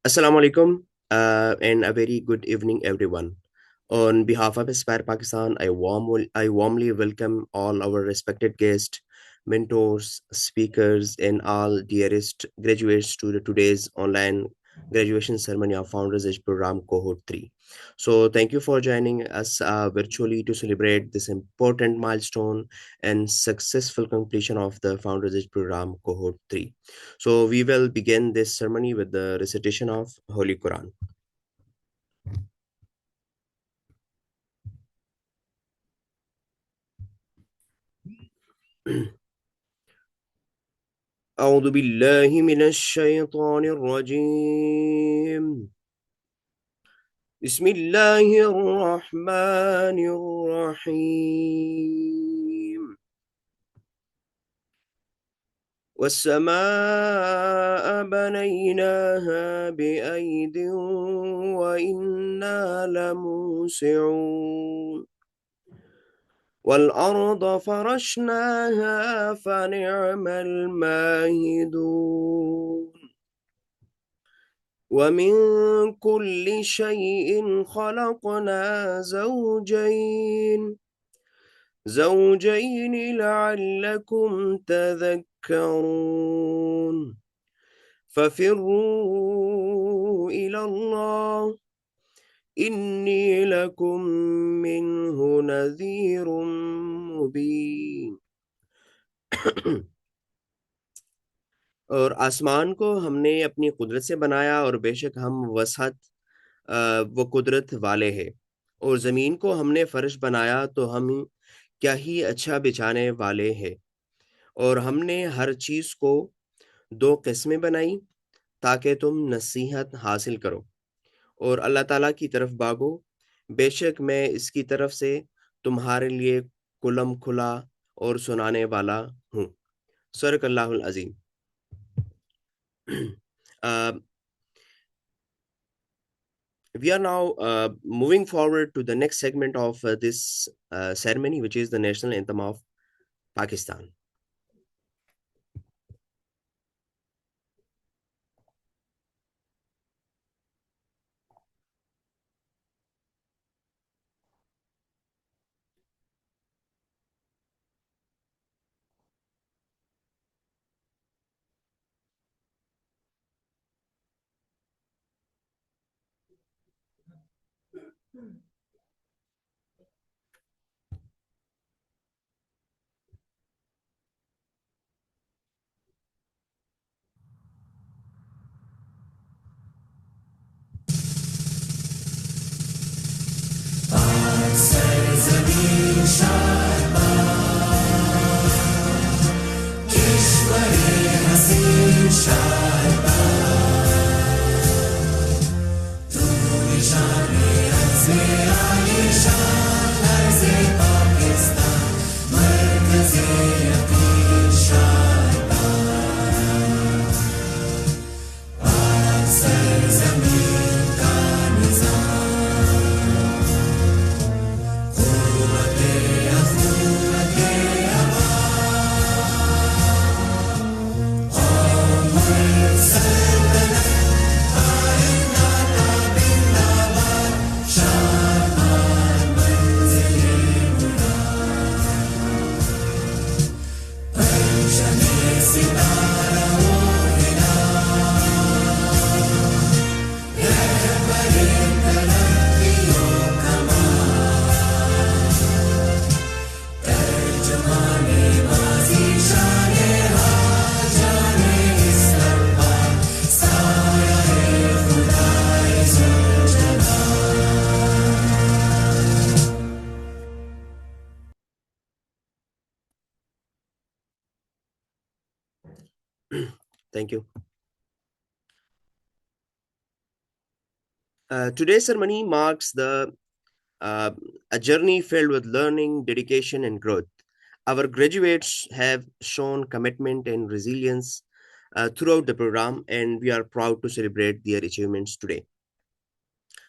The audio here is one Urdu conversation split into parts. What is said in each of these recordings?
Assalamu alaikum and a very good evening, everyone. On behalf of Aspire Pakistan, I warmly welcome all our respected guests, mentors, speakers, and all dearest graduates to today's online graduation ceremony of Founders Edge Program Cohort 3. So, thank you for joining us virtually to celebrate this important milestone and successful completion of the Founders Edge Program Cohort 3. So we will begin this ceremony with the recitation of Holy Quran. أعوذ بالله من الشيطان الرجيم. بسم الله الرحمن الرحيم. والسماء بنيناها بأيد وإنا لموسعون والأرض فرشناها فنعم الماهدون ومن كل شيء خلقنا زوجين لعلكم تذكرون ففروا إلى الله إني لكم منه نذير مبين. اور آسمان کو ہم نے اپنی قدرت سے بنایا اور بے شک ہم وسعت وہ قدرت والے ہیں. اور زمین کو ہم نے فرش بنایا تو ہم کیا ہی اچھا بچانے والے ہیں. اور ہم نے ہر چیز کو دو قسمیں بنائی تاکہ تم نصیحت حاصل کرو اور اللہ تعالیٰ کی طرف بھاگو. بے شک میں اس کی طرف سے تمہارے لیے کلم کھلا اور سنانے والا ہوں. صدق اللہ العظیم. Uh, we are now moving forward to the next segment of this ceremony, which is the national anthem of Pakistan. Thank you. Today's ceremony marks a journey filled with learning, dedication, and growth. Our graduates have shown commitment and resilience throughout the program, and we are proud to celebrate their achievements today.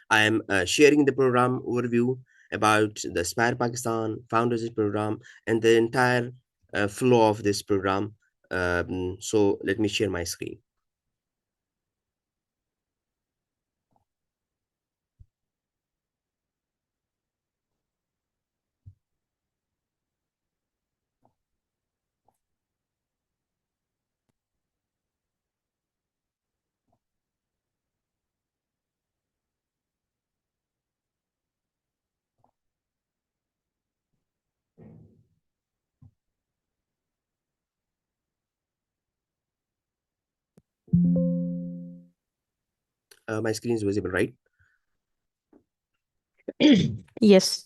I am sharing the program overview about the Aspire Pakistan Founders Program and the entire flow of this program. So let me share my screen. My screen is visible, right? Yes.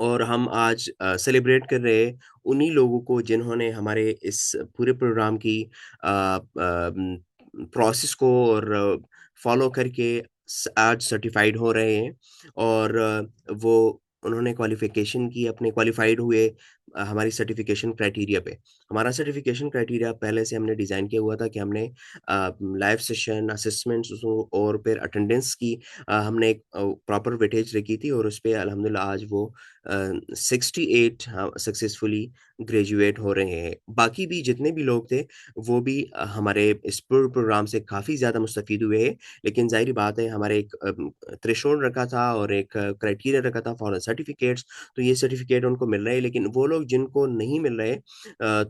اور ہم آج سیلیبریٹ کر رہے ہیں انہی لوگوں کو جنہوں نے ہمارے اس پورے پروگرام کی پروسیس کو اور فالو کر کے آج سرٹیفائیڈ ہو رہے ہیں، اور وہ انہوں نے کوالیفیکیشن کی، اپنے کوالیفائیڈ ہوئے ہماری سرٹیفکیشن کرائٹیریا پہ۔ ہمارا سرٹیفکیشن کرائٹیریا پہلے سے ہم نے ڈیزائن کیا ہوا تھا کہ ہم نے لائیو سیشن اسسمنٹس اور پھر اٹینڈنس کی ہم نے ایک پراپر ویٹیج رکھی تھی، اور اس پہ الحمدللہ آج وہ 68 سکسیزفلی گریجویٹ ہو رہے ہیں۔ باقی بھی جتنے بھی لوگ تھے وہ بھی ہمارے اس پروگرام سے کافی زیادہ مستفید ہوئے ہیں، لیکن ظاہری بات ہے ہمارے ایک تھریشولڈ رکھا تھا اور ایک کرائٹیریا رکھا تھا فار سرٹیفکیٹس، تو یہ سرٹیفکیٹ ان کو مل رہے ہیں، لیکن وہ لوگ جن کو نہیں مل رہے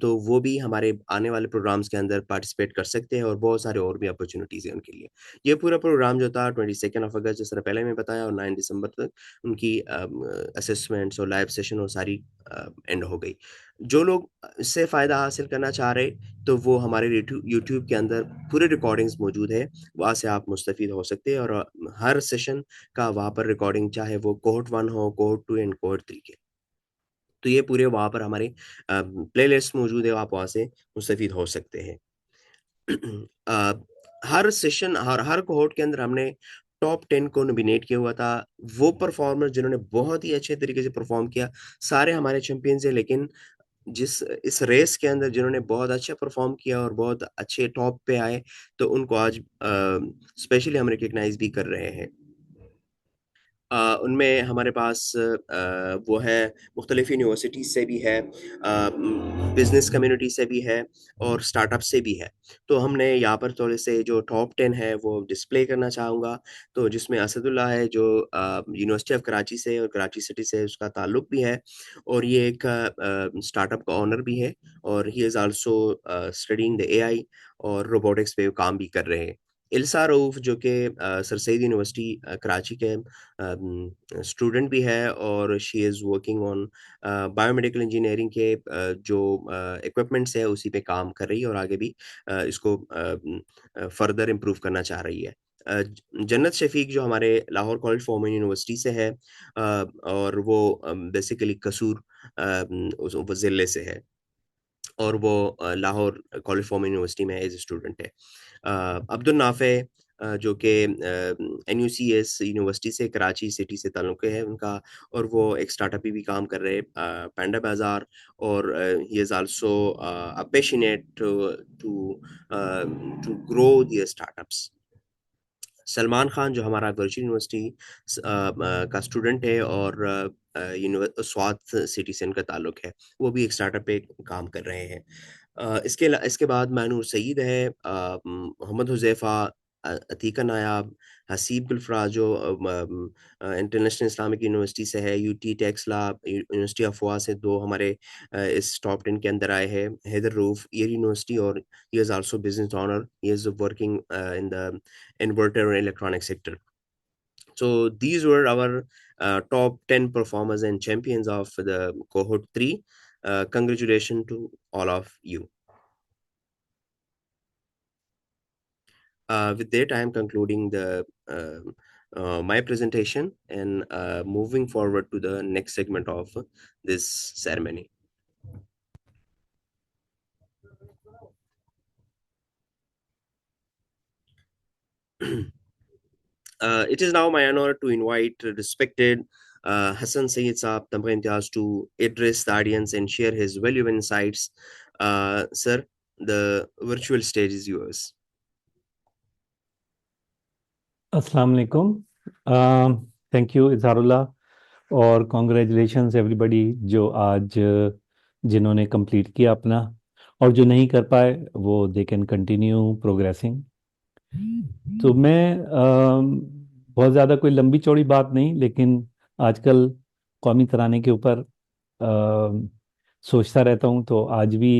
تو وہ بھی ہمارے آنے والے پروگرامز کے اندر پارٹیسپیٹ کر سکتے ہیں، اور بہت سارے اور بھی اپرچونیٹیز ہیں ان کے لیے۔ یہ پورا پروگرام جو تھا 22 اگست، جس طرح پہلے میں بتایا، اور 9 دسمبر تک ان کی اسسمنٹس اور لائیو سیشن اور ساری اینڈ ہو گئی۔ جو لوگ اس سے فائدہ حاصل کرنا چاہ رہے تو وہ ہمارے یوٹیوب کے اندر پورے ریکارڈنگز موجود ہے، وہاں سے آپ مستفید ہو سکتے ہیں، اور ہر سیشن کا وہاں پر ریکارڈنگ، چاہے وہ cohort 1 who, cohort 2 and cohort 3 کے، تو یہ پورے وہاں پر ہمارے پلے لسٹ موجود ہے، آپ وہاں سے مستفید ہو سکتے ہیں۔ آ، ہر سیشن اور ہر کوہورٹ کے اندر ہم نے ٹاپ 10 کو نومینیٹ کیا ہوا تھا۔ وہ پرفارمر جنہوں نے بہت ہی اچھے طریقے سے پرفارم کیا، سارے ہمارے چیمپئنز ہیں، لیکن اس ریس کے اندر جنہوں نے بہت اچھا پرفارم کیا اور بہت اچھے ٹاپ پہ آئے، تو ان کو آج اسپیشلی ہم ریکگنائز بھی کر رہے ہیں۔ ان میں ہمارے پاس وہ ہے مختلف یونیورسٹیز سے بھی ہے، بزنس کمیونٹی سے بھی ہے، اور اسٹارٹ اپ سے بھی ہے۔ تو ہم نے یہاں پر تھوڑے سے جو ٹاپ 10 ہے وہ ڈسپلے کرنا چاہوں گا، تو جس میں اسد اللہ ہے جو یونیورسٹی آف کراچی سے اور کراچی سٹی سے اس کا تعلق بھی ہے، اور یہ ایک اسٹارٹ اپ کا اونر بھی ہے، اور ہی از آلسو اسٹڈینگ دا اے آئی اور روبوٹکس پہ کام بھی کر رہے ہیں۔ السا رؤف جو کہ سر سید یونیورسٹی کراچی کے اسٹوڈنٹ بھی ہے، اور she is working on biomedical engineering کے جو اکوپمنٹس ہے اسی پہ کام کر رہی ہے، اور آگے بھی اس کو فردر امپروو کرنا چاہ رہی ہے۔ جنت شفیق جو ہمارے Lahore college for women university سے ہے، اور وہ بیسیکلی قصور وہ ضلع سے ہے، اور وہ Lahore college for women university میں ایز اے اسٹوڈنٹ ہے۔ عبد النافع جو کہ N U C S university سے کراچی سٹی سے تعلق ہے ان کا، اور وہ ایک اسٹارٹ اپ پہ بھی کام کر رہے پینڈا بازار، اور he is also passionate to grow the startups. Salman Khan جو ہمارا ورچوئل یونیورسٹی کا اسٹوڈنٹ ہے، اور سوات سٹی سے ان کا تعلق ہے، وہ بھی ایک اسٹارٹ اپ پہ کام کر رہے ہیں۔ اس کے بعد مینور سعید ہے، محمد حذیفہ، عتیقہ نایاب، حسیب گلفراز جو انٹرنیشنل اسلامک یونیورسٹی سے ہے، U T Taxila, university of وا سے دو ہمارے اس ٹاپ 10 کے اندر آئے ہیں۔ حیدر روف ایئر یونیورسٹی، اور he is also business owner, he is working in the inverter and electronic sector. So these were our top 10 performers and champions of the cohort 3. Congratulations to all of you. With that, I am concluding my presentation, and moving forward to the next segment of this ceremony. It is now my honor to invite respected Hassan Sayyid Saab Tamgha Imtiaz to address the audience and share his valuable insights. Sir, the virtual stage is yours. السلام علیکم، تھینک یو اظہار اللہ، اور کانگریچولیشنز ایوری بڈی جو آج جنہوں نے کمپلیٹ کیا اپنا، اور جو نہیں کر پائے وہ دے کین کنٹینیو پروگریسنگ۔ تو میں بہت زیادہ کوئی لمبی چوڑی بات نہیں، لیکن آج کل قومی ترانے کے اوپر سوچتا رہتا ہوں، تو آج بھی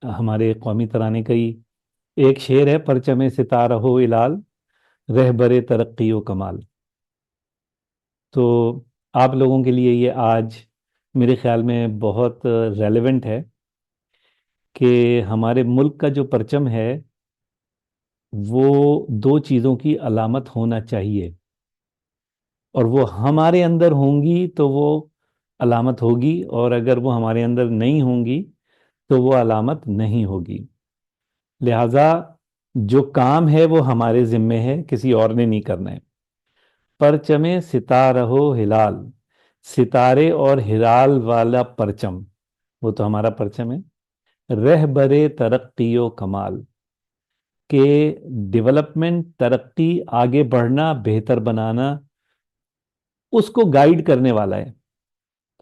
ہمارے قومی ترانے کا ہی ایک شعر ہے، پرچم ستارہ ہو الال، رہبر ترقی و کمال۔ تو آپ لوگوں کے لیے یہ آج میرے خیال میں بہت ریلیونٹ ہے کہ ہمارے ملک کا جو پرچم ہے وہ دو چیزوں کی علامت ہونا چاہیے۔ اور وہ ہمارے اندر ہوں گی تو وہ علامت ہوگی، اور اگر وہ ہمارے اندر نہیں ہوں گی تو وہ علامت نہیں ہوگی. لہذا جو کام ہے وہ ہمارے ذمے ہے، کسی اور نے نہیں کرنا ہے. پرچم ستارہ ہلال، ستارے اور ہلال والا پرچم، وہ تو ہمارا پرچم ہے. رہبر ترقی و کمال، کہ ڈیولپمنٹ، ترقی، آگے بڑھنا، بہتر بنانا، اس کو گائیڈ کرنے والا ہے.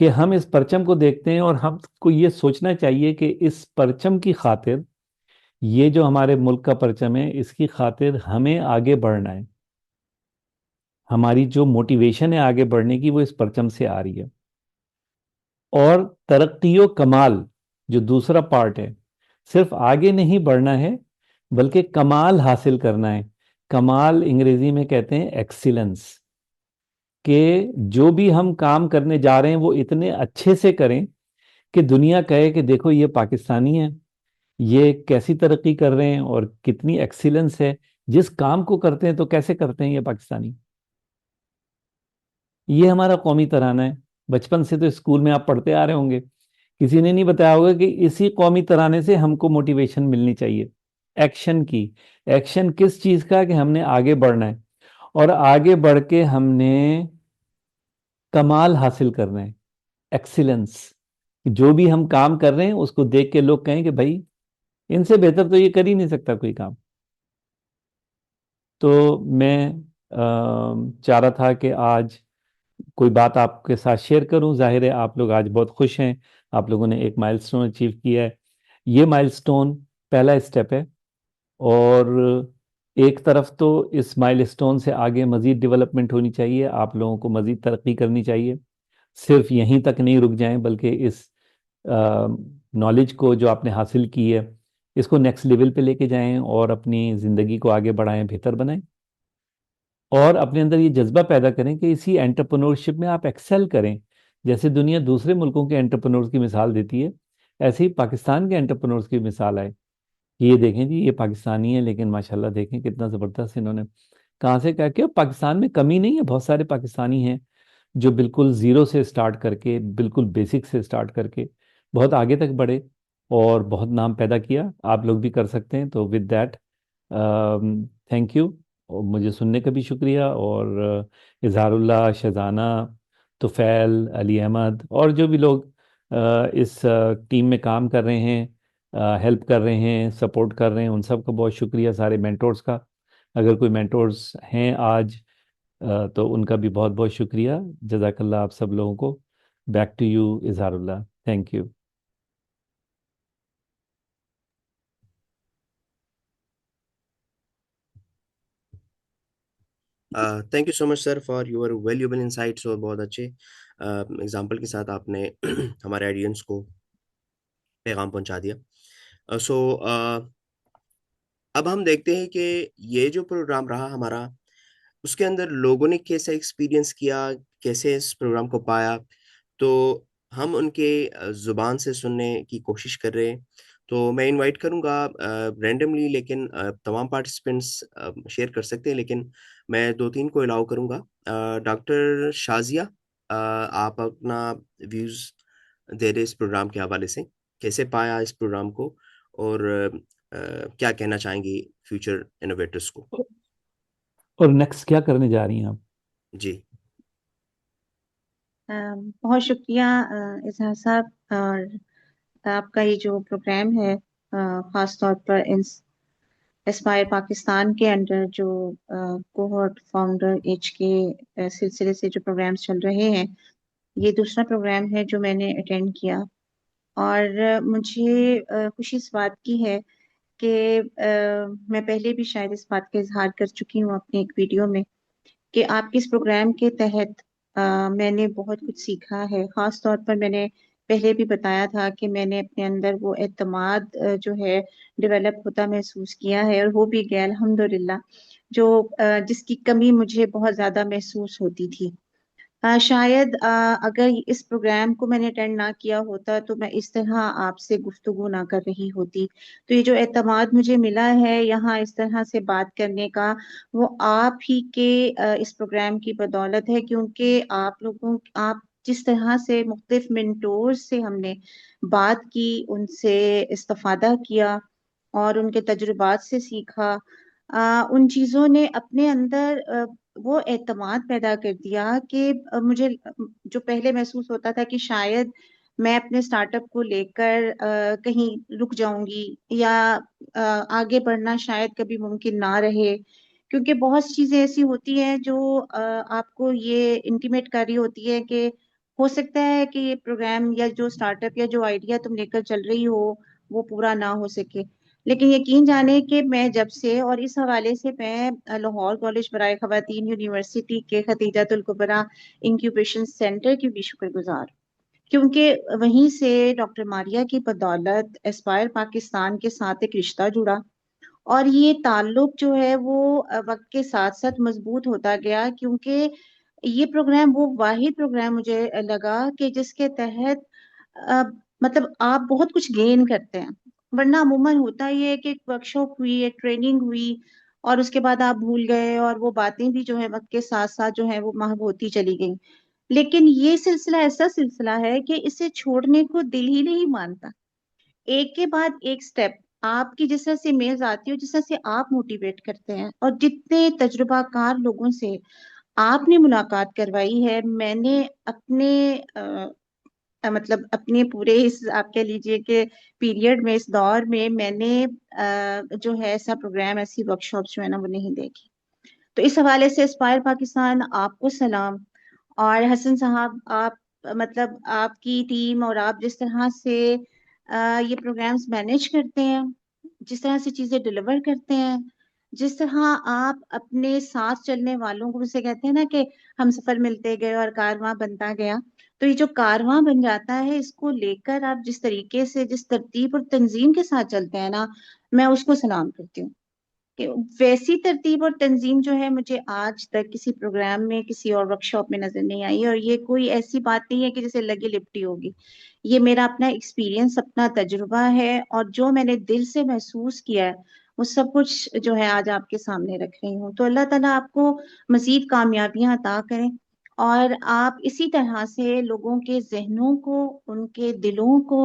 کہ ہم اس پرچم کو دیکھتے ہیں اور ہم کو یہ سوچنا چاہیے کہ اس پرچم کی خاطر، یہ جو ہمارے ملک کا پرچم ہے، اس کی خاطر ہمیں آگے بڑھنا ہے. ہماری جو موٹیویشن ہے آگے بڑھنے کی، وہ اس پرچم سے آ رہی ہے. اور ترقی و کمال جو دوسرا پارٹ ہے، صرف آگے نہیں بڑھنا ہے بلکہ کمال حاصل کرنا ہے. کمال انگریزی میں کہتے ہیں ایکسیلنس، کہ جو بھی ہم کام کرنے جا رہے ہیں وہ اتنے اچھے سے کریں کہ دنیا کہے کہ دیکھو یہ پاکستانی ہیں، یہ کیسی ترقی کر رہے ہیں اور کتنی ایکسیلنس ہے. جس کام کو کرتے ہیں تو کیسے کرتے ہیں یہ پاکستانی. یہ ہمارا قومی ترانہ ہے. بچپن سے تو اسکول میں آپ پڑھتے آ رہے ہوں گے، کسی نے نہیں بتایا ہوگا کہ اسی قومی ترانے سے ہم کو موٹیویشن ملنی چاہیے ایکشن کی. ایکشن کس چیز کا؟ کہ ہم نے آگے بڑھنا ہے، اور آگے بڑھ کے ہم نے کمال حاصل کرنا ہے، ایکسیلنس. جو بھی ہم کام کر رہے ہیں اس کو دیکھ کے لوگ کہیں کہ بھائی ان سے بہتر تو یہ کر ہی نہیں سکتا کوئی کام. تو میں چاہ رہا تھا کہ آج کوئی بات آپ کے ساتھ شیئر کروں. ظاہر ہے آپ لوگ آج بہت خوش ہیں، آپ لوگوں نے ایک مائل سٹون اچیو کیا ہے. یہ مائل سٹون پہلا اسٹیپ ہے، اور ایک طرف تو اس مائل سٹون سے آگے مزید ڈیولپمنٹ ہونی چاہیے، آپ لوگوں کو مزید ترقی کرنی چاہیے. صرف یہیں تک نہیں رک جائیں بلکہ اس نالج کو جو آپ نے حاصل کی ہے اس کو نیکسٹ لیول پہ لے کے جائیں اور اپنی زندگی کو آگے بڑھائیں، بہتر بنائیں. اور اپنے اندر یہ جذبہ پیدا کریں کہ اسی انٹرپرنورشپ میں آپ ایکسل کریں. جیسے دنیا دوسرے ملکوں کے انٹرپرنورز کی مثال دیتی ہے، ایسے ہی پاکستان کے انٹرپرنورز کی مثال آئے. یہ دیکھیں جی، یہ پاکستانی ہے لیکن ماشاءاللہ دیکھیں کتنا زبردست انہوں نے کہاں سے کہا کہ پاکستان میں کمی نہیں ہے. بہت سارے پاکستانی ہیں جو بالکل زیرو سے سٹارٹ کر کے، بالکل بیسک سے سٹارٹ کر کے بہت آگے تک بڑھے اور بہت نام پیدا کیا. آپ لوگ بھی کر سکتے ہیں. تو ود دیٹ تھینک یو، اور مجھے سننے کا بھی شکریہ. اور اظہار اللہ، شہزانہ، طفیل، علی احمد اور جو بھی لوگ اس ٹیم میں کام کر رہے ہیں، ہیلپ کر رہے ہیں، سپورٹ کر رہے ہیں، ان سب کا بہت شکریہ. سارے مینٹورز کا، اگر کوئی مینٹورز ہیں آج تو ان کا بھی بہت بہت شکریہ. جزاک اللہ آپ سب لوگوں کو. Back to you Izhar Ullah. Thank you. Thank you so much sir for your valuable insights. اور بہت اچھے اگزامپل کے ساتھ آپ نے ہمارے آڈینس کو پیغام پہنچا دیا. سو اب ہم دیکھتے ہیں کہ یہ جو پروگرام رہا ہمارا، اس کے اندر لوگوں نے کیسا ایکسپیرینس کیا، کیسے اس پروگرام کو پایا. تو ہم ان کے زبان سے سننے کی کوشش کر رہے ہیں. تو میں انوائٹ کروں گا رینڈملی، لیکن تمام پارٹیسپینٹس شیئر کر سکتے ہیں، لیکن میں دو تین کو الاؤ کروں گا. ڈاکٹر شازیہ، آپ اپنا ویوز دے رہے اس پروگرام کے حوالے سے، کیسے پایا اس پروگرام کو، اور کیا کہنا چاہیں گی فیوچر انوویٹرس کو. اور نیکسٹ کیا کرنے جا رہی ہیں آپ؟ جی. بہت شکریہ اظہار صاحب. اور آپ کا یہ جو پروگرام ہے، خاص طور پر اسپائر پاکستان کے انڈر جو کوہورٹ فاؤنڈر ایج کے سلسلے سے جو پروگرامز چل رہے ہیں، یہ دوسرا پروگرام ہے جو میں نے اٹینڈ کیا. اور مجھے خوشی اس بات کی ہے کہ میں پہلے بھی شاید اس بات کا اظہار کر چکی ہوں اپنے ایک ویڈیو میں کہ آپ کے اس پروگرام کے تحت میں نے بہت کچھ سیکھا ہے. خاص طور پر میں نے پہلے بھی بتایا تھا کہ میں نے اپنے اندر وہ اعتماد جو ہے ڈیولپ ہوتا محسوس کیا ہے، اور ہو بھی گیا الحمدللہ، جو جس کی کمی مجھے بہت زیادہ محسوس ہوتی تھی. شاید اگر اس پروگرام کو میں نے اٹینڈ نہ کیا ہوتا تو میں اس طرح آپ سے گفتگو نہ کر رہی ہوتی. تو یہ جو اعتماد مجھے ملا ہے یہاں اس طرح سے بات کرنے کا، وہ آپ ہی کے اس پروگرام کی بدولت ہے، کیونکہ آپ جس طرح سے مختلف منٹور سے ہم نے بات کی، ان سے استفادہ کیا اور ان کے تجربات سے سیکھا، ان چیزوں نے اپنے اندر وہ اعتماد پیدا کر دیا کہ مجھے جو پہلے محسوس ہوتا تھا کہ شاید میں اپنے سٹارٹ اپ کو لے کر کہیں رک جاؤں گی یا آگے بڑھنا شاید کبھی ممکن نہ رہے، کیونکہ بہت سی چیزیں ایسی ہوتی ہیں جو آپ کو یہ انٹیمیٹ کر رہی ہوتی ہے کہ ہو سکتا ہے کہ یہ پروگرام یا جو سٹارٹ اپ یا جو آئیڈیا تم لے کر چل رہی ہو وہ پورا نہ ہو سکے. لیکن یقین جانے کہ میں جب سے، اور اس حوالے سے میں لاہور کالج برائے خواتین یونیورسٹی کے ختیجۃ الکبریٰ انکیوبیشن سینٹر کی بھی شکر گزار، کیونکہ وہیں سے ڈاکٹر ماریہ کی بدولت اسپائر پاکستان کے ساتھ ایک رشتہ جڑا، اور یہ تعلق جو ہے وہ وقت کے ساتھ ساتھ مضبوط ہوتا گیا، کیونکہ یہ پروگرام وہ واحد پروگرام مجھے لگا کہ جس کے تحت مطلب آپ بہت کچھ گین کرتے ہیں. ورنہ عموماً ہوتا یہ ہے کہ ایک ورکشاپ ہوئی، ایک ٹریننگ ہوئی اور اس کے بعد آپ بھول گئے، اور وہ باتیں بھی جو ہے وقت کے ساتھ ساتھ جو ہے وہ محو ہوتی چلی گئیں. لیکن یہ سلسلہ ایسا سلسلہ ہے کہ اسے چھوڑنے کو دل ہی نہیں مانتا. ایک کے بعد ایک سٹیپ آپ کی جس طرح سے میلز آتی ہے، جس طرح سے آپ موٹیویٹ کرتے ہیں، اور جتنے تجربہ کار لوگوں سے آپ نے ملاقات کروائی ہے، میں نے اپنے مطلب اپنے پورے اس آپ کہہ لیجئے کہ پیریڈ میں، اس دور میں نے جو ہے ایسا پروگرام، ایسی ورکشاپس جو ہے نا وہ نہیں دیکھی. تو اس حوالے سے اسپائر پاکستان آپ کو سلام. اور حسن صاحب، آپ مطلب آپ کی ٹیم اور آپ جس طرح سے یہ پروگرامز مینیج کرتے ہیں، جس طرح سے چیزیں ڈیلیور کرتے ہیں، جس طرح آپ اپنے ساتھ چلنے والوں کو، جسے کہتے ہیں نا کہ ہم سفر ملتے گئے اور کارواں بنتا گیا، تو یہ جو کارواں بن جاتا ہے، اس کو لے کر آپ جس طریقے سے، جس ترتیب اور تنظیم کے ساتھ چلتے ہیں نا، میں اس کو سلام کرتی ہوں. کہ ویسی ترتیب اور تنظیم جو ہے مجھے آج تک کسی پروگرام میں، کسی اور ورکشاپ میں نظر نہیں آئی. اور یہ کوئی ایسی بات نہیں ہے کہ جیسے لگی لپٹی ہوگی، یہ میرا اپنا ایکسپیرینس، اپنا تجربہ ہے، اور جو میں نے دل سے محسوس کیا ہے وہ سب کچھ جو ہے آج آپ کے سامنے رکھ رہی ہوں. تو اللہ تعالیٰ آپ کو مزید کامیابیاں عطا کریں، اور آپ اسی طرح سے لوگوں کے ذہنوں کو، ان کے دلوں کو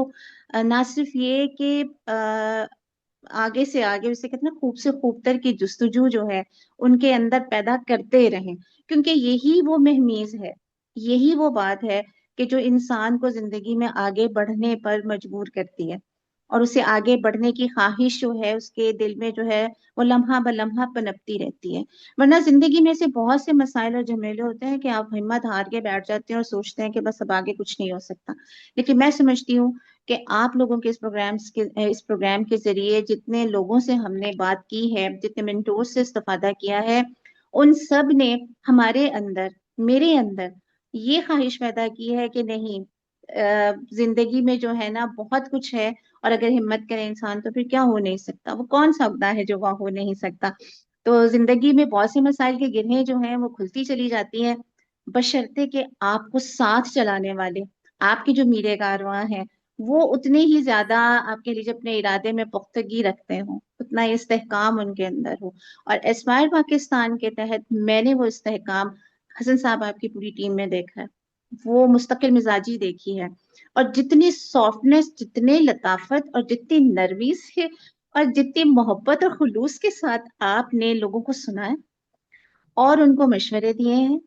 نہ صرف یہ کہ آگے سے آگے، اسے کہتے ہیں نا خوب سے خوب تر کی جستجو جو ہے ان کے اندر پیدا کرتے رہیں، کیونکہ یہی وہ مہمیز ہے، یہی وہ بات ہے کہ جو انسان کو زندگی میں آگے بڑھنے پر مجبور کرتی ہے، اور اسے آگے بڑھنے کی خواہش جو ہے اس کے دل میں جو ہے وہ لمحہ بلمحہ پنپتی رہتی ہے. ورنہ زندگی میں سے بہت سے مسائل اور جھمیلے ہوتے ہیں کہ آپ ہمت ہار کے بیٹھ جاتے ہیں اور سوچتے ہیں کہ بس اب آگے کچھ نہیں ہو سکتا. لیکن میں سمجھتی ہوں کہ آپ لوگوں کے اس پروگرام کے ذریعے جتنے لوگوں سے ہم نے بات کی ہے، جتنے منٹور سے استفادہ کیا ہے، ان سب نے ہمارے اندر، میرے اندر یہ خواہش پیدا کی ہے کہ نہیں، زندگی میں جو ہے نا بہت کچھ ہے، اور اگر ہمت کرے انسان تو پھر کیا ہو نہیں سکتا، وہ کون سا عقدہ ہے جو وہ ہو نہیں سکتا. تو زندگی میں بہت سے مسائل کی گرہیں جو ہیں وہ کھلتی چلی جاتی ہیں، بشرطے کہ آپ کو ساتھ چلانے والے، آپ کے جو میرے کارواں ہیں، وہ اتنے ہی زیادہ آپ کے لیے اپنے ارادے میں پختگی رکھتے ہوں، اتنا استحکام ان کے اندر ہو. اور اسپائر پاکستان کے تحت میں نے وہ استحکام حسن صاحب آپ کی پوری ٹیم میں دیکھا ہے، وہ مستقل مزاجی دیکھی ہے، اور جتنی سافٹنس، جتنے لطافت اور جتنی نرمی سے اور جتنی محبت اور خلوص کے ساتھ آپ نے لوگوں کو سنا ہے اور ان کو مشورے دیے ہیں،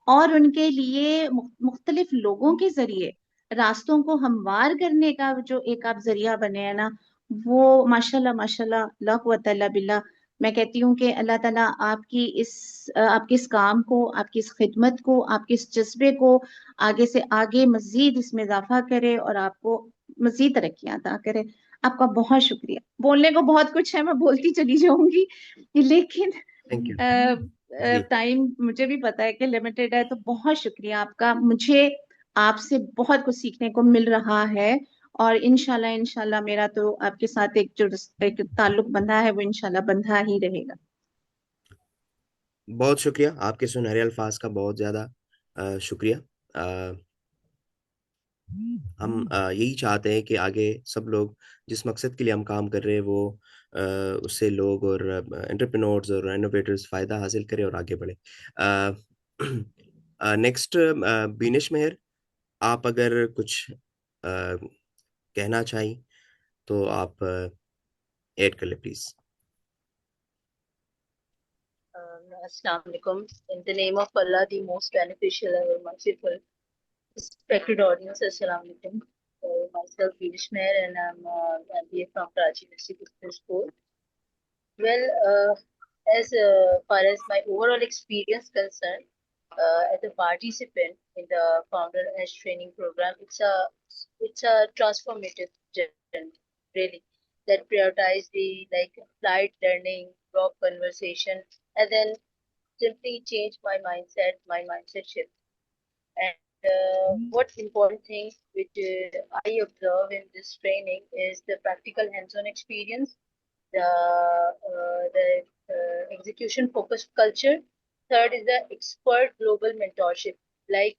اور ان کے لیے مختلف لوگوں کے ذریعے راستوں کو ہموار کرنے کا جو ایک آپ ذریعہ بنے ہیں نا، وہ ماشاءاللہ ماشاءاللہ لا قوت الا باللہ. میں کہتی ہوں کہ اللہ تعالیٰ آپ کے اس کام کو، آپ کی اس خدمت کو، آپ کے اس جذبے کو آگے سے آگے مزید اس میں اضافہ کرے، اور آپ کو مزید ترقیاں عطا کرے. آپ کا بہت شکریہ. بولنے کو بہت کچھ ہے، میں بولتی چلی جاؤں گی، لیکن تھینک یو جی. ٹائم مجھے بھی پتا ہے کہ لمیٹڈ ہے. تو بہت شکریہ آپ کا، مجھے آپ سے بہت کچھ سیکھنے کو مل رہا ہے، اور انشاءاللہ میرا تو آپ کے ساتھ ایک تعلق بندھا ہے، وہ انشاءاللہ بندھا ہی رہے گا. بہت شکریہ آپ کے سنہرے الفاظ کا، بہت زیادہ شکریہ. آ، ہم یہی چاہتے ہیں کہ آگے سب لوگ جس مقصد کے لیے ہم کام کر رہے ہیں وہ اس سے لوگ اور انٹرپرینورز اور انوویٹرز فائدہ حاصل کریں اور آگے بڑھیں. نیکسٹ بینش مہر، آپ اگر کچھ کہنا چاہیں تو آپ ایڈ کر لیں please. Assalamu alaikum. In the name of Allah, the most beneficial and merciful. Respected audience, Assalamu alaikum. Myself, Vidish Meher, and I'm MBA from Karachi University Business School. Well, as far as my overall experience concerned, as a participant in the Founder Edge Training Program, it's a transformative journey, really, that prioritize the like applied learning, broad conversation, and then simply change my mindset shift. And what important things which I observe in this training is the practical hands-on experience, the execution focused culture. Third is the expert global mentorship. Like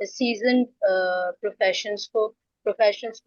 seasoned professions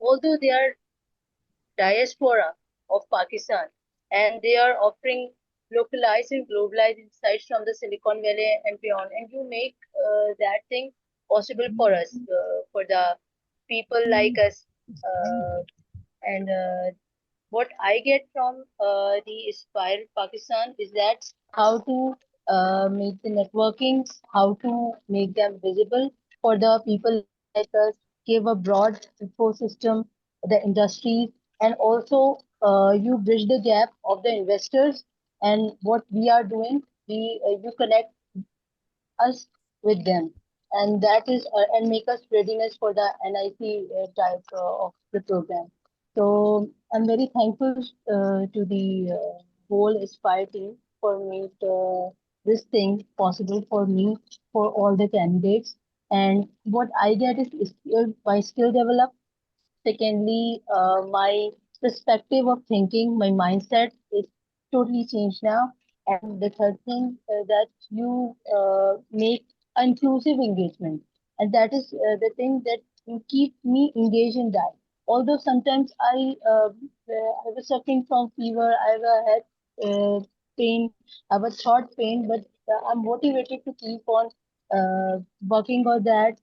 although they are diaspora of Pakistan, and they are offering localized and globalized insights from the Silicon Valley and beyond. And you make that thing possible for us, for the people like us. And what I get from the Aspire Pakistan is that how to make the networking, how to make them visible for the people like us, give a broad ecosystem, the industries, and also you bridge the gap of the investors and what we are doing. You connect us with them, and that is and make us readiness for the NIC type of the program. So I'm very thankful to the whole Aspire team for make this thing possible for me, for all the candidates. And what I get is skill develop. Secondly, my perspective of thinking, my mindset is totally changed now. And the third thing that you make inclusive engagement, and that is the thing that you keep me engaged in that. Although sometimes I was suffering from fever, I have a head pain, I have a throat pain, but I'm motivated to keep on working on that,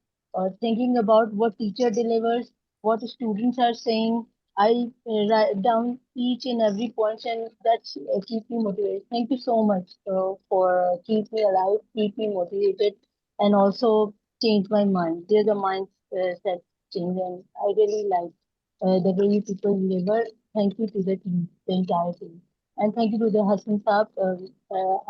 thinking about what teacher delivers, what students are saying. I write down each and every point, and that's keep me motivated. Thank you so much for keep me alive, keep me motivated, and also change my mind. There's a mindset change, and I really like the way you people deliver. Thank you to the team, the entire team, and thank you to the Hassan Saab.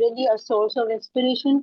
really a source of inspiration.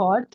thought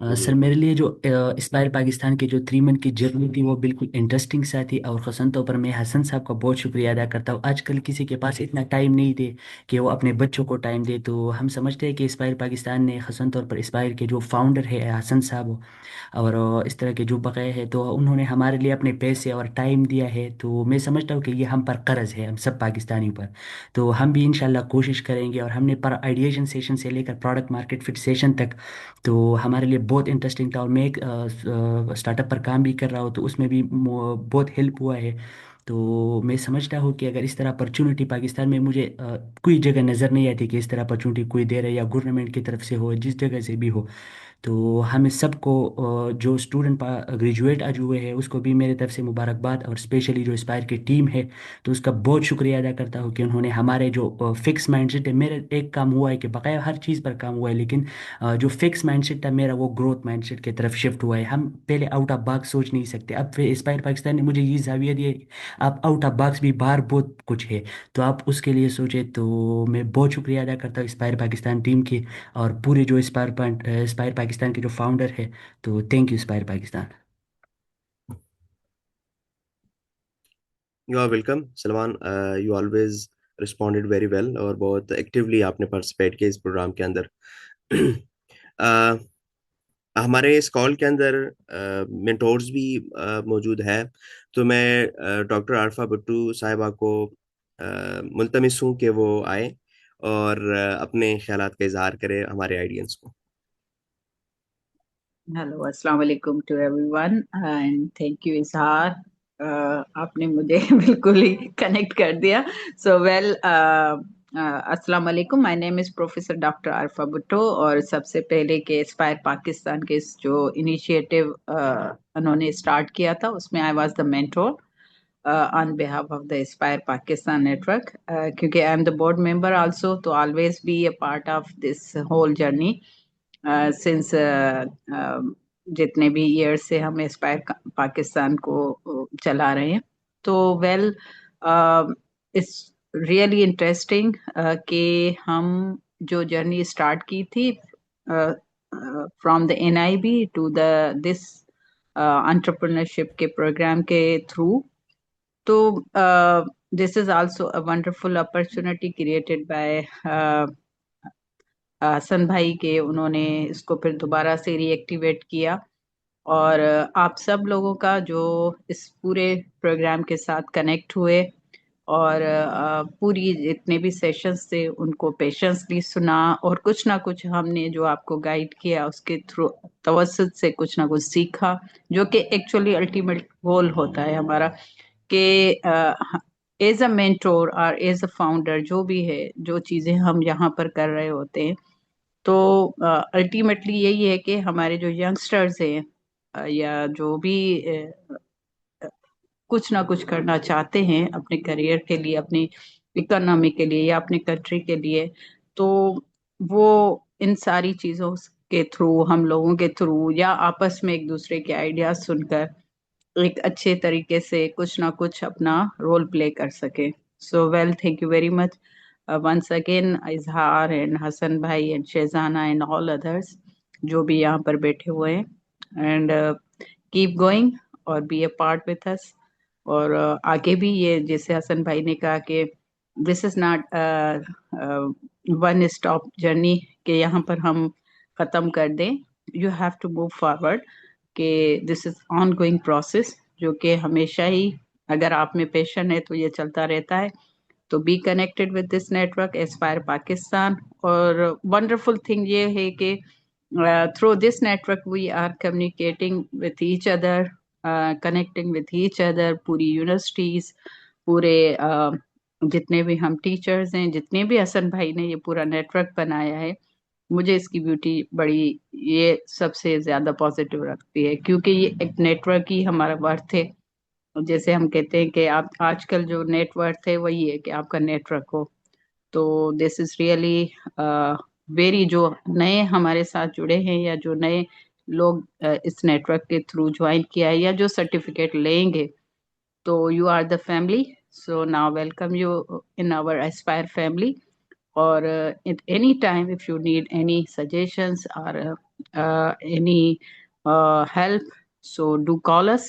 سر میرے لیے جو اسپائر پاکستان کے جو 3 منتھ کی جرنی تھی وہ بالکل انٹرسٹنگ سا تھی، اور خاصن طور پر میں حسن صاحب کا بہت شکریہ ادا کرتا ہوں۔ آج کل کسی کے پاس اتنا ٹائم نہیں دے کہ وہ اپنے بچوں کو ٹائم دے، تو ہم سمجھتے ہیں کہ اسپائر پاکستان نے خاصن طور پر اسپائر کے جو فاؤنڈر ہے حسن صاحب اور اس طرح کے جو بقایا ہے، تو انہوں نے ہمارے لیے اپنے پیسے اور ٹائم دیا ہے، تو میں سمجھتا ہوں کہ یہ ہم پر قرض ہے، ہم سب پاکستانی پر۔ تو ہم بھی انشاءاللہ کوشش کریں گے، اور ہم نے پر آئیڈیشن سیشن سے لے کر پروڈکٹ مارکیٹ فٹ سیشن تک تو ہمارے لیے بہت انٹرسٹنگ تھا، اور میں ایک اسٹارٹ اپ پر کام بھی کر رہا ہوں، تو اس میں بھی بہت ہیلپ ہوا ہے۔ تو میں سمجھتا ہوں کہ اگر اس طرح اپرچونٹی پاکستان میں مجھے کوئی جگہ نظر نہیں آتی کہ اس طرح اپرچونٹی کوئی دے رہا ہے، یا گورنمنٹ کی طرف سے ہو، جس جگہ سے بھی ہو، تو ہمیں سب کو جو اسٹوڈنٹ گریجویٹ آج ہوئے ہیں اس کو بھی میرے طرف سے مبارکباد، اور اسپیشلی جو اسپائر کی ٹیم ہے تو اس کا بہت شکریہ ادا کرتا ہوں کہ انہوں نے ہمارے جو فکس مائنڈ سیٹ ہے، میرا ایک کام ہوا ہے کہ بقایا ہر چیز پر کام ہوا ہے، لیکن جو فکس مائنڈ سیٹ تھا میرا وہ گروتھ مائنڈ سیٹ کی طرف شفٹ ہوا ہے۔ ہم پہلے آؤٹ آف باکس سوچ نہیں سکتے، اب پھر اسپائر پاکستان نے مجھے یہ زاویہ دیا ہے کہ آپ آؤٹ آف باکس بھی باہر بہت کچھ ہے، تو آپ اس کے لیے سوچیں۔ تو میں بہت شکریہ ادا کرتا ہوں اسپائر پاکستان ٹیم کی، اور پورے جو اسپائر پاکستان کے جو فاؤنڈر ہے، تو thank you Aspire Pakistan. You are welcome Salman, you always responded very well, اور بہت ایکٹیولی آپ نے پارٹیسپیٹ کیا اس پروگرام کے اندر۔ ہمارے اس کال کے اندر مینٹورز بھی موجود ہے، تو میں ڈاکٹر عارفہ بھٹو صاحبہ کو ملتمس ہوں کہ وہ آئے اور اپنے خیالات کا اظہار کرے ہمارے آئیڈینس کو۔ ہیلو، السلام علیکم to every one and thank you Izhar, آپ نے مجھے بالکل ہی کنیکٹ کر دیا۔ سو ویل، السلام علیکم، مائی نیم از پروفیسر ڈاکٹر عارفہ بھٹو، اور سب سے پہلے کہ اسپائر پاکستان کے جو انیشیٹو انہوں نے اسٹارٹ کیا تھا اس میں I was the mentor on behalf of the Aspire Pakistan network, kyunki I am the board member also, to always be a part of this whole journey since جتنے بھی ایئر سے ہم اسپائر پاکستان کو چلا رہے ہیں۔ تو ویل اٹس ریئلی انٹرسٹنگ کہ ہم جو جرنی اسٹارٹ کی تھی from the NIB to this entrepreneurship کے پروگرام کے تھرو، تو this is also a wonderful opportunity created by Hassan بھائی کے انہوں نے اس کو پھر دوبارہ سے ری ایکٹیویٹ کیا، اور آپ سب لوگوں کا جو اس پورے پروگرام کے ساتھ کنیکٹ ہوئے، اور پوری جتنے بھی سیشنز تھے ان کو پیشنسلی سنا، اور کچھ نہ کچھ ہم نے جو آپ کو گائیڈ کیا اس کے تھرو توسط سے کچھ نہ کچھ سیکھا، جو کہ ایکچولی الٹیمیٹ گول ہوتا ہے ہمارا کہ ایز اے مینٹور اور ایز اے فاؤنڈر جو بھی ہے، جو چیزیں ہم یہاں پر کر رہے ہوتے ہیں، تو الٹیمیٹلی یہی ہے کہ ہمارے جو ینگسٹرز ہیں یا جو بھی کچھ نہ کچھ کرنا چاہتے ہیں اپنے کریئر کے لیے، اپنی اکنامی کے لیے یا اپنی کنٹری کے لیے، تو وہ ان ساری چیزوں کے تھرو، ہم لوگوں کے تھرو، یا آپس میں ایک دوسرے کے آئیڈیاز سن کر ایک اچھے طریقے سے کچھ نہ کچھ اپنا رول پلے کر سکے۔ So well, thank you very much once again Izhar and Hasan بھائی اینڈ شہزانہ اینڈ آل ادرس جو بھی یہاں پر بیٹھے ہوئے ہیں، اینڈ کیپ گوئنگ اور بی اے پارٹ وتھ اس، اور آگے بھی یہ جیسے حسن بھائی نے کہا کہ this is not one stop journey کہ یہاں پر ہم ختم کر دیں، you have to move forward, کہ this is on going process, جو کہ ہمیشہ ہی اگر آپ میں پیشن ہے تو یہ چلتا رہتا ہے۔ تو be connected with this network Aspire Pakistan, اور ونڈرفل تھنگ یہ ہے کہ through this network we are communicating with each other, connecting with each other, پوری یونیورسٹیز، پورے جتنے بھی ہم ٹیچرز ہیں، جتنے بھی حسن بھائی نے یہ پورا نیٹورک بنایا ہے، مجھے اس کی بیوٹی بڑی یہ سب سے زیادہ پازیٹیو رکھتی ہے، کیونکہ یہ ایک نیٹ ورک ہی ہمارا ورتھ ہے۔ جیسے ہم کہتے ہیں کہ آپ آج کل جو نیٹ ورتھ ہے وہی ہے کہ آپ کا نیٹ ورک ہو، تو دس از ریئلی ویری، جو نئے ہمارے ساتھ جڑے ہیں یا جو نئے لوگ اس نیٹ ورک کے تھرو جوائن کیا ہے یا جو سرٹیفکیٹ لیں گے، تو you are the family, so now welcome you in our Aspire family, اور at any time if you need any suggestions or any help, so do call us.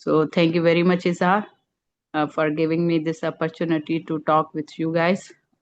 So thank you very much, Izhar, for giving me this opportunity to talk with you guys.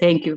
Thank you.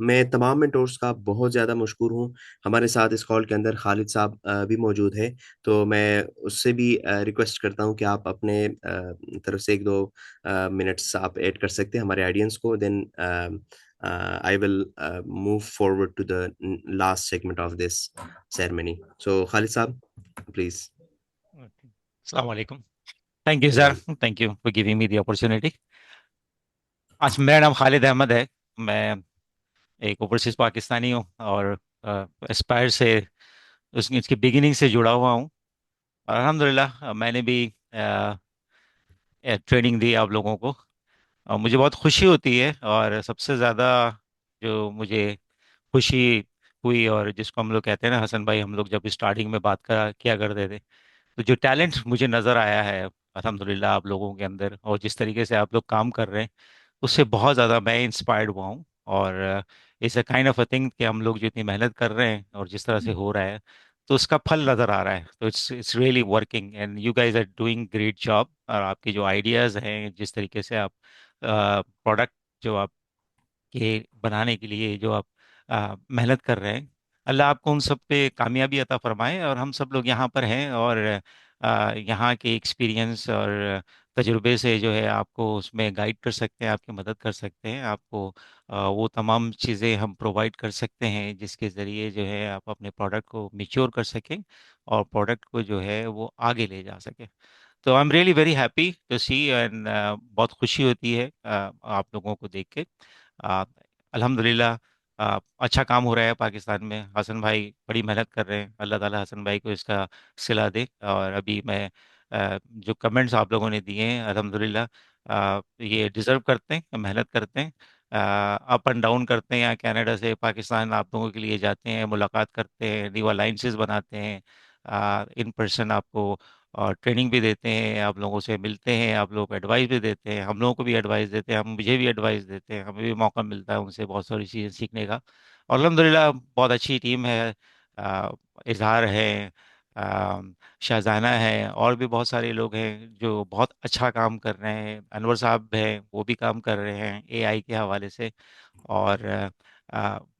میں تمام مینٹورس کا بہت زیادہ مشکور ہوں. ہمارے ساتھ اس کال کے اندر خالد صاحب بھی موجود ہے، تو میں اس سے بھی ریکویسٹ کرتا ہوں کہ آپ اپنے طرف سے 1-2 منٹس آپ ایڈ کر سکتے ہیں ہمارے آڈینس کو. دین I will move forward to the last segment of this ceremony. So Khalid Saab, please. Okay. Assalamu alaikum. Thank you, sir. Thank you for giving me the opportunity. آج میرا نام خالد احمد ہے. میں ایک اوورسیز پاکستانی ہوں اور اسپائر سے اس کی بگننگ سے جڑا ہوا ہوں. اور الحمدللہ میں نے بھی ٹریننگ دی آپ لوگوں کو، اور مجھے بہت خوشی ہوتی ہے. اور سب سے زیادہ جو مجھے خوشی ہوئی، اور جس کو ہم لوگ کہتے ہیں نا حسن بھائی، ہم لوگ جب اسٹارٹنگ میں بات کیا کرتے تھے، تو جو ٹیلنٹ مجھے نظر آیا ہے الحمدللہ آپ لوگوں کے اندر، اور جس طریقے سے آپ لوگ کام کر رہے ہیں، اس سے بہت زیادہ میں انسپائرڈ ہوا ہوں. اور it's a kind of a thing کہ ہم لوگ جو اتنی محنت کر رہے ہیں اور جس طرح سے ہو رہا ہے، تو اس کا پھل نظر آ رہا ہے. تو it's really working and you guys are doing great job. اور آپ کے جو آئیڈیاز ہیں، جس طریقے سے آپ پروڈکٹ جو آپ کے بنانے کے لیے جو آپ محنت کر رہے ہیں، اللہ آپ کو ان سب پہ کامیابی عطا فرمائے. اور ہم سب لوگ یہاں پر ہیں، اور یہاں کے ایکسپیرینس اور تجربے سے جو ہے آپ کو اس میں گائیڈ کر سکتے ہیں، آپ کی مدد کر سکتے ہیں. آپ کو وہ تمام چیزیں ہم پرووائڈ کر سکتے ہیں جس کے ذریعے جو ہے آپ اپنے پروڈکٹ کو میچور کر سکیں، اور پروڈکٹ کو جو ہے وہ آگے لے جا سکیں. تو I am really very happy to see, and بہت خوشی ہوتی ہے آپ لوگوں کو دیکھ کے. الحمد للہ اچھا کام ہو رہا ہے پاکستان میں. حسن بھائی بڑی محنت کر رہے ہیں، اللہ تعالیٰ حسن بھائی کو اس کا صلہ دے. اور ابھی میں جو کمنٹس آپ لوگوں نے دیے ہیں الحمد للہ یہ ڈیزرو کرتے ہیں، محنت کرتے ہیں، اپ اینڈ ڈاؤن کرتے ہیں. یہاں کینیڈا سے پاکستان آپ لوگوں کے لیے جاتے ہیں، ملاقات کرتے ہیں، نیو الائنسز بناتے ہیں، ان پرسن آپ کو اور ٹریننگ بھی دیتے ہیں، آپ لوگوں سے ملتے ہیں، آپ لوگوں کو ایڈوائس بھی دیتے ہیں، ہم لوگوں کو بھی ایڈوائس دیتے ہیں، مجھے بھی ایڈوائس دیتے ہیں، ہمیں بھی موقع ملتا ہے ان سے بہت ساری چیزیں سیکھنے کا. اور الحمدللہ بہت اچھی ٹیم ہے. اظہار ہے، آ، شاہزانہ ہے، اور بھی بہت سارے لوگ ہیں جو بہت اچھا کام کر رہے ہیں. انور صاحب ہیں، وہ بھی کام کر رہے ہیں اے آئی کے حوالے سے، اور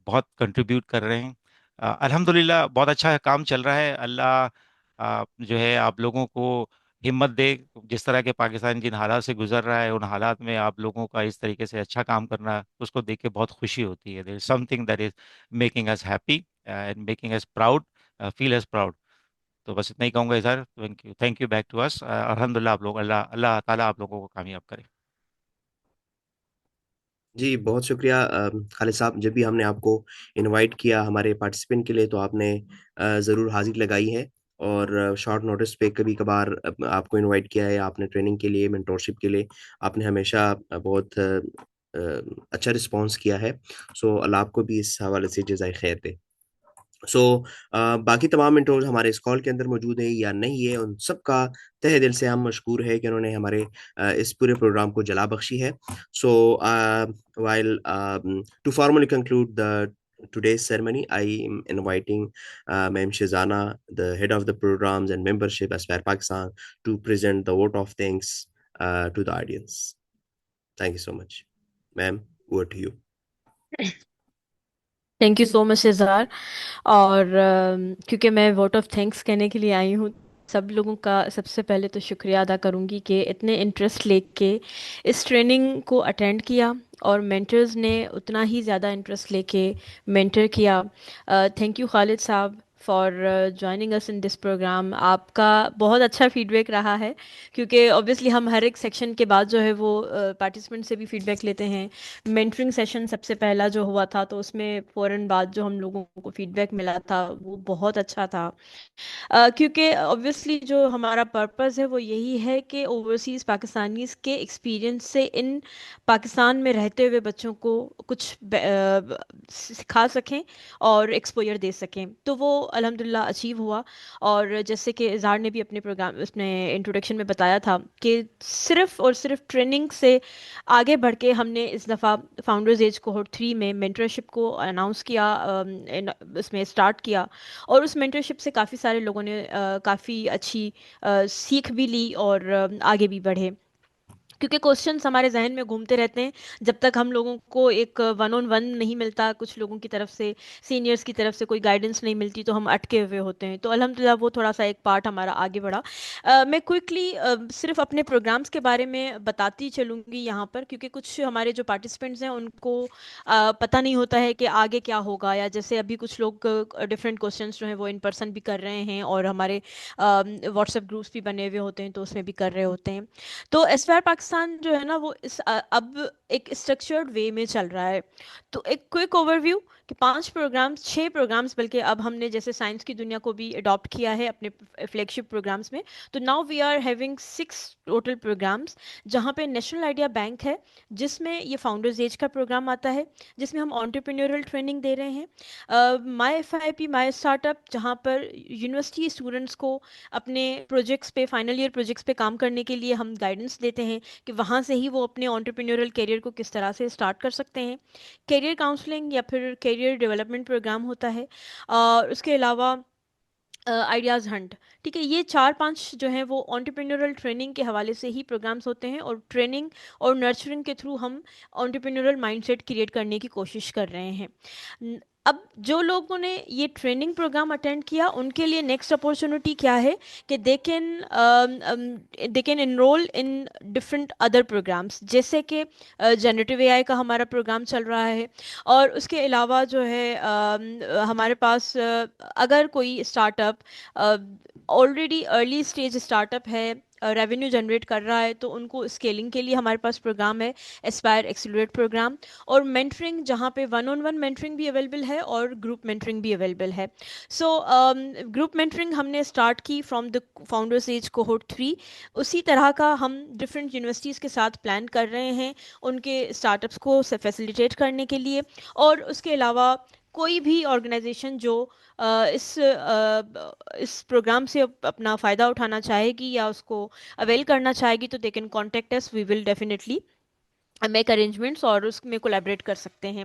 بہت کنٹریبیوٹ کر رہے ہیں. الحمدللہ بہت اچھا کام چل رہا ہے. اللہ جو ہے آپ لوگوں کو ہمت دے. جس طرح کے پاکستان جن حالات سے گزر رہا ہے، ان حالات میں آپ لوگوں کا اس طریقے سے اچھا کام کرنا، اس کو دیکھ کے بہت خوشی ہوتی ہے. There is something that is making us happy and making us proud, feel us proud. تو بس اتنا ہی کہوں گا sir. Thank you back to us. الحمد للہ آپ لوگ، اللہ تعالیٰ آپ لوگوں کو کامیاب کرے. جی بہت شکریہ خالد صاحب. جب بھی ہم نے آپ کو انوائٹ کیا ہمارے پارٹیسپینٹ کے لیے، تو آپ نے ضرور حاضری لگائی ہے. اور شارٹ نوٹس پہ کبھی کبھار آپ کو انوائٹ کیا ہے، آپ نے ٹریننگ کے لیے، مینٹورشپ کے لیے آپ نے ہمیشہ بہت اچھا رسپانس کیا ہے. سو اللہ آپ کو بھی اس حوالے سے جزائے خیر دے. سو باقی تمام منٹورز ہمارے اس کال کے اندر موجود ہیں یا نہیں ہے، ان سب کا تہ دل سے ہم مشکور ہے کہ انہوں نے ہمارے اس پورے پروگرام کو جلا بخشی ہے. So while to formally conclude the today's ceremony, I am inviting Ma'am Shazana, the head of the programs and membership Aspire Pakistan, to present the vote of thanks to the audience. Thank you so much. Ma'am, over to you. Thank you so much Izhar. اور کیونکہ میں ووٹ آف تھینکس کہنے کے لیے آئی ہوں، سب لوگوں کا سب سے پہلے تو شکریہ ادا کروں گی کہ اتنے انٹرسٹ لے کے اس ٹریننگ کو اٹینڈ کیا، اور مینٹرز نے اتنا ہی زیادہ انٹرسٹ لے کے مینٹر کیا. Thank you Khalid Sahab for joining us in this program. آپ کا بہت اچھا فیڈ بیک رہا ہے، کیونکہ اوبویسلی ہم ہر ایک سیکشن کے بعد جو ہے وہ پارٹیسپینٹ سے بھی فیڈ بیک لیتے ہیں. مینٹرنگ سیشن سب سے پہلا جو ہوا تھا، تو اس میں فوراً بعد جو ہم لوگوں کو فیڈ بیک ملا تھا وہ بہت اچھا تھا. کیونکہ اوبویسلی جو ہمارا پرپز ہے وہ یہی ہے کہ اوورسیز پاکستانیز کے ایکسپیرینس سے ان پاکستان میں رہتے ہوئے بچوں کو کچھ سکھا سکیں اور ایکسپوئر دے سکیں. تو وہ الحمدللہ اچیو ہوا. اور جیسے کہ اظہار نے بھی اپنے پروگرام اس نے انٹروڈکشن میں بتایا تھا کہ صرف اور صرف ٹریننگ سے آگے بڑھ کے ہم نے اس دفعہ فاؤنڈرز ایج کوہورٹ 3 میں مینٹرشپ کو اناؤنس کیا، اس میں اسٹارٹ کیا. اور اس مینٹرشپ سے کافی سارے لوگوں نے کافی اچھی سیکھ بھی لی اور آگے بھی بڑھے. کیونکہ کوشچنس ہمارے ذہن میں گھومتے رہتے ہیں جب تک ہم لوگوں کو ایک ون آن ون نہیں ملتا، کچھ لوگوں کی طرف سے، سینئرس کی طرف سے کوئی گائیڈنس نہیں ملتی، تو ہم اٹکے ہوئے ہوتے ہیں. تو الحمدللہ وہ تھوڑا سا ایک پارٹ ہمارا آگے بڑھا. میں کوئکلی صرف اپنے پروگرامز کے بارے میں بتاتی چلوں گی یہاں پر، کیونکہ کچھ ہمارے جو پارٹیسپینٹس ہیں ان کو پتہ نہیں ہوتا ہے کہ آگے کیا ہوگا، یا جیسے ابھی کچھ لوگ ڈفرینٹ کوشچنس جو ہیں وہ ان پرسن بھی کر رہے ہیں، اور ہمارے واٹس ایپ گروپس بھی بنے ہوئے ہوتے ہیں تو اس میں بھی کر رہے ہوتے ہیں. تو ایسپائر پاکستان جو ہے نا وہ اب ایک اسٹرکچرڈ وے میں چل رہا ہے. تو ایک کوئک اوور ویو کہ 6 پروگرامز، بلکہ اب ہم نے جیسے سائنس کی دنیا کو بھی اڈاپٹ کیا ہے اپنے فلیگ شپ پروگرامز میں. تو now we are having 6 total programs, جہاں پہ نیشنل آئیڈیا بینک ہے، جس میں یہ فاؤنڈرز ایج کا پروگرام آتا ہے، جس میں ہم آنٹرپرینیورل ٹریننگ دے رہے ہیں. مائی FIP مائی اسٹارٹ اپ، جہاں پر یونیورسٹی اسٹوڈنٹس کو اپنے پروجیکٹس پہ، فائنل ایئر پروجیکٹس پہ کام کرنے کے لیے ہم گائیڈنس دیتے ہیں کہ وہاں سے ہی وہ اپنے آنٹرپرینیورل کیریئر کو کس طرح سے اسٹارٹ کر سکتے ہیں. کیریئر کاؤنسلنگ یا پھر کیریئر ڈیولپمنٹ پروگرام ہوتا ہے. اور اس کے علاوہ آئیڈیاز ہنٹ، ٹھیک ہے. یہ 4-5 جو ہیں وہ آنٹرپرینیورل ٹریننگ کے حوالے سے ہی پروگرامس ہوتے ہیں، اور ٹریننگ اور نرچرنگ کے تھرو ہم آنٹرپرینیورل مائنڈ سیٹ کریٹ کرنے کی کوشش کر رہے ہیں. اب جو لوگوں نے یہ ٹریننگ پروگرام اٹینڈ کیا ان کے لیے نیکسٹ اپورچونٹی کیا ہے کہ they can enroll in different other programs, جیسے کہ جنریٹو AI کا ہمارا پروگرام چل رہا ہے. اور اس کے علاوہ جو ہے ہمارے پاس اگر کوئی start up already early stage start up ہے، ریونیو جنریٹ کر رہا ہے، تو ان کو اسکیلنگ کے لیے ہمارے پاس پروگرام ہے ایسپائر ایکسیلریٹ پروگرام. اور مینٹرنگ، جہاں پہ 1-on-1 مینٹرنگ بھی اویلیبل ہے اور گروپ مینٹرنگ بھی اویلیبل ہے. سو گروپ مینٹرنگ ہم نے اسٹارٹ کی from the founders edge cohort 3. اسی طرح کا ہم ڈفرینٹ یونیورسٹیز کے ساتھ پلان کر رہے ہیں ان کے اسٹارٹ اپس کو فیسیلیٹیٹ کرنے کے لیے. اور اس کے علاوہ کوئی بھی آرگنائزیشن جو اس پروگرام سے اپنا فائدہ اٹھانا چاہے گی یا اس کو اویل کرنا چاہے گی، تو they can contact us, we will definitely make arrangements اور اس میں کولیبریٹ کر سکتے ہیں.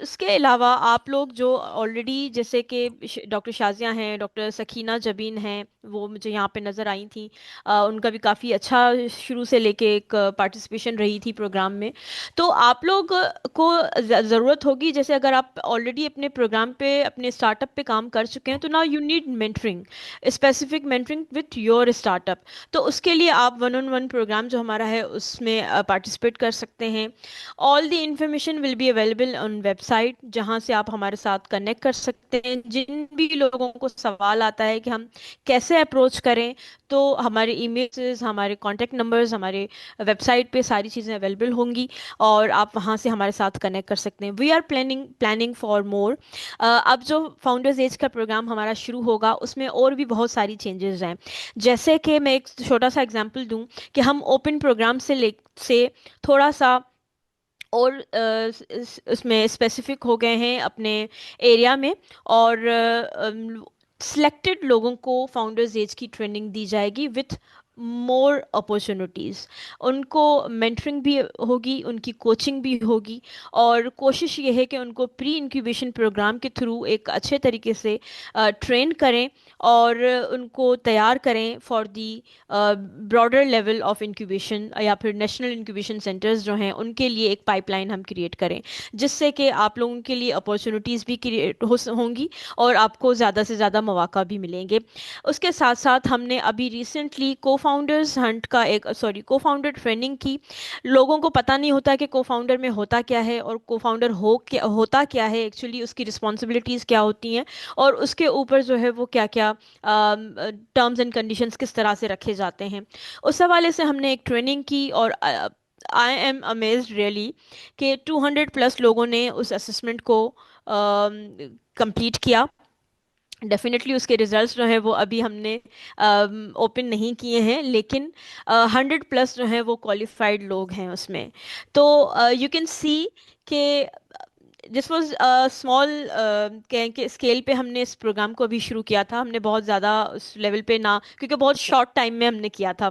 اس کے علاوہ آپ لوگ جو آلریڈی، جیسے کہ ڈاکٹر شازیہ ہیں، ڈاکٹر سکینہ جبین ہیں، وہ مجھے یہاں پہ نظر آئی تھیں، ان کا بھی کافی اچھا شروع سے لے کے ایک پارٹیسپیشن رہی تھی پروگرام میں. تو آپ لوگ کو ضرورت ہوگی، جیسے اگر آپ آلریڈی اپنے پروگرام پہ، اپنے اسٹارٹ اپ پہ کام کر چکے ہیں، تو نا you need mentoring, specific mentoring with your start up. تو اس کے لیے آپ 1-on-1 پروگرام جو ہمارا ہے اس میں پارٹیسپیٹ کر سکتے ہیں. All the information will be available on website, جہاں سے آپ ہمارے ساتھ کنیکٹ کر سکتے ہیں. جن بھی لوگوں کو سوال آتا ہے کہ ہم کیسے اپروچ کریں، تو ہمارے ای میلز، ہمارے کانٹیکٹ نمبرز ہمارے ویب سائٹ پہ ساری چیزیں اویلیبل ہوں گی، اور آپ وہاں سے ہمارے ساتھ کنیکٹ کر سکتے ہیں. وی آر پلاننگ فار مور. اب جو فاؤنڈرز ایج کا پروگرام ہمارا شروع ہوگا اس میں اور بھی بہت ساری چینجز ہیں. جیسے کہ میں ایک چھوٹا سا ایگزامپل دوں کہ ہم اوپن پروگرام سے تھوڑا سا اور اس میں اسپیسیفک ہو گئے ہیں اپنے ایریا میں، اور سلیکٹڈ لوگوں کو فاؤنڈرز ایج کی ٹریننگ دی جائے گی وتھ مور اپورچونیٹیز. ان کو مینٹرنگ بھی ہوگی، ان کی کوچنگ بھی ہوگی، اور کوشش یہ ہے کہ ان کو پری انکیوبیشن پروگرام کے تھرو ایک اچھے طریقے سے ٹرین کریں اور ان کو تیار کریں for the broader level of incubation, یا پھر نیشنل انکیوبیشن سینٹرز جو ہیں ان کے لیے ایک پائپ لائن ہم کریٹ کریں، جس سے کہ آپ لوگوں کے لیے اپورچونیٹیز بھی کریٹ ہوں گی اور آپ کو زیادہ سے زیادہ مواقع بھی ملیں گے. اس کے ساتھ ساتھ ہم نے ابھی ریسنٹلی کو فاؤنڈر ٹریننگ کی. لوگوں کو پتہ نہیں ہوتا کہ کو فاؤنڈر میں ہوتا کیا ہے، اور کو فاؤنڈر ہوتا کیا ہے ایکچولی، اس کی رسپانسبلٹیز کیا ہوتی ہیں، اور اس کے اوپر جو ہے وہ کیا کیا ٹرمز اینڈ کنڈیشنز کس طرح سے رکھے جاتے ہیں. اس حوالے سے ہم نے ایک ٹریننگ کی، اور آئی ایم امیزڈ ریئلی کہ 200+ لوگوں نے اس اسسمنٹ کو کمپلیٹ کیا. ڈیفینیٹلی اس کے ریزلٹس جو ہیں وہ ابھی ہم نے اوپن نہیں کیے ہیں، لیکن 100+ جو ہیں وہ کوالیفائڈ لوگ ہیں اس میں. تو یو کین سی کہ دس واز اسمال کہ اسکیل پہ ہم نے اس پروگرام کو ابھی شروع کیا تھا. ہم نے بہت زیادہ اس لیول پہ نہ، کیونکہ بہت شارٹ ٹائم میں ہم نے کیا تھا،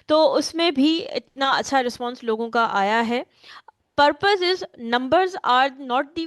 تو اس میں بھی اتنا اچھا رسپانس لوگوں کا آیا ہے. Purpose is numbers are not the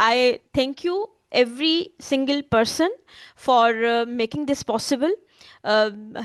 I thank you every single person for making this possible.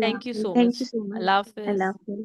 Thank you so Thank much. you so much. Allah I Hafiz. love you.